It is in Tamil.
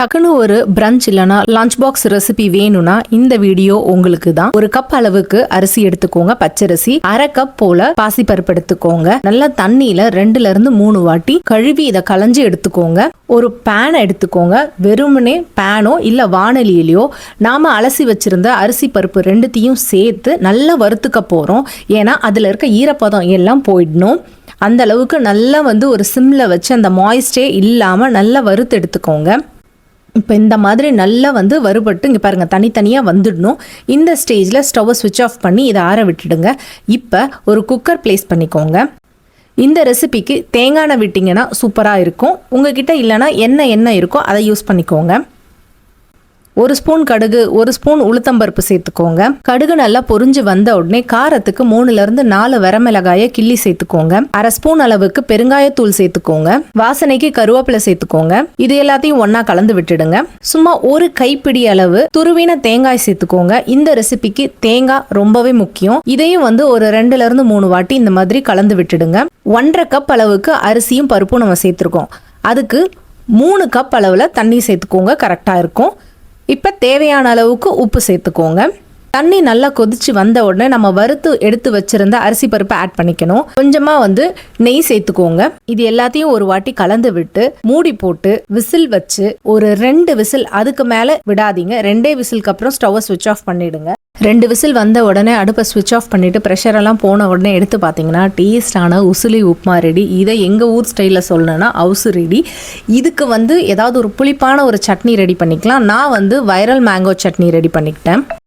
டக்குனு ஒரு பிரஞ்ச் இல்லைனா லஞ்ச் பாக்ஸ் ரெசிபி வேணும்னா இந்த வீடியோ உங்களுக்கு தான். ஒரு கப் அளவுக்கு அரிசி எடுத்துக்கோங்க, பச்சரிசி. அரை கப் போல பாசிப்பருப்பு எடுத்துக்கோங்க. நல்லா தண்ணியில 2ல இருந்து 3 வாட்டி கழுவி இதை களைஞ்சி எடுத்துக்கோங்க. ஒரு பேனை எடுத்துக்கோங்க. வெறுமனே பேனோ இல்ல வானலியிலையோ நாம அலசி வச்சிருந்த அரிசி பருப்பு ரெண்டுத்தையும் சேர்த்து நல்லா வறுத்துக்க போறோம். ஏன்னா அதுல இருக்க ஈரப்பதம் எல்லாம் போயிடணும். அந்த அளவுக்கு நல்லா ஒரு சிம்ல வச்சு அந்த மாய்ஸ்டே இல்லாம நல்லா வறுத்து எடுத்துக்கோங்க. இப்போ இந்த மாதிரி நல்லா வறுபட்டு இங்கே பாருங்கள் தனித்தனியாக வந்துடணும். இந்த ஸ்டேஜில் ஸ்டவ்வை ஸ்விட்ச் ஆஃப் பண்ணி இதை ஆற விட்டுடுங்க. இப்போ ஒரு குக்கர் ப்ளேஸ் பண்ணிக்கோங்க. இந்த ரெசிபிக்கு தேங்காய் எண்ணெய் விட்டிங்கன்னா சூப்பராக இருக்கும். உங்ககிட்ட இல்லைனா எண்ணெய் இருக்கோ அதை யூஸ் பண்ணிக்கோங்க. 1 ஸ்பூன் கடுகு, 1 ஸ்பூன் உளுத்தம்பருப்பு சேர்த்துக்கோங்க. கடுகு நல்லா பொரிஞ்சு வந்த உடனே காரத்துக்கு 3ல இருந்து 4 வரமிளகாயை கிள்ளி சேர்த்துக்கோங்க. அரை ஸ்பூன் அளவுக்கு பெருங்காயத்தூள் சேர்த்துக்கோங்க. வாசனைக்கு கருவேப்பிலை சேர்த்துக்கோங்க. இது எல்லாத்தையும் ஒன்னா கலந்து விட்டுடுங்க. சும்மா ஒரு கைப்பிடி அளவு துருவின தேங்காய் சேர்த்துக்கோங்க. இந்த ரெசிபிக்கு தேங்காய் ரொம்பவே முக்கியம். இதையும் ஒரு 2ல இருந்து 3 வாட்டி இந்த மாதிரி கலந்து விட்டுடுங்க. 1.5 கப் அளவுக்கு அரிசியும் பருப்பும் நம்ம சேர்த்துருக்கோம். அதுக்கு 3 கப் அளவுல தண்ணி சேர்த்துக்கோங்க, கரெக்டா இருக்கும். இப்போ தேவையான அளவுக்கு உப்பு சேர்த்துக்கோங்க. தண்ணி நல்லா கொதிச்சு வந்த உடனே நம்ம வறுத்து எடுத்து வச்சிருந்த அரிசி பருப்பை ஆட் பண்ணிக்கணும். கொஞ்சமா நெய் சேர்த்துக்கோங்க. இது எல்லாத்தையும் ஒரு வாட்டி கலந்து விட்டு மூடி போட்டு விசில் வச்சு ஒரு 2 விசில், அதுக்கு மேல விடாதீங்க. 2 விசிலுக்கு அப்புறம் ஸ்டவ்வை ஸ்விட்ச் ஆஃப் பண்ணிடுங்க. 2 விசில் வந்த உடனே அடுப்பை ஸ்விட்ச் ஆஃப் பண்ணிட்டு ப்ரெஷர் எல்லாம் போன உடனே எடுத்து பார்த்தீங்கன்னா டேஸ்டான உசிலி உப்புமா ரெடி. இதை எங்கள் ஊர் ஸ்டைலில் சொல்லணும்னா அவுசு ரெடி. இதுக்கு ஏதாவது ஒரு புளிப்பான ஒரு சட்னி ரெடி பண்ணிக்கலாம். நான் வைரல் மேங்கோ சட்னி ரெடி பண்ணிக்கிட்டேன்.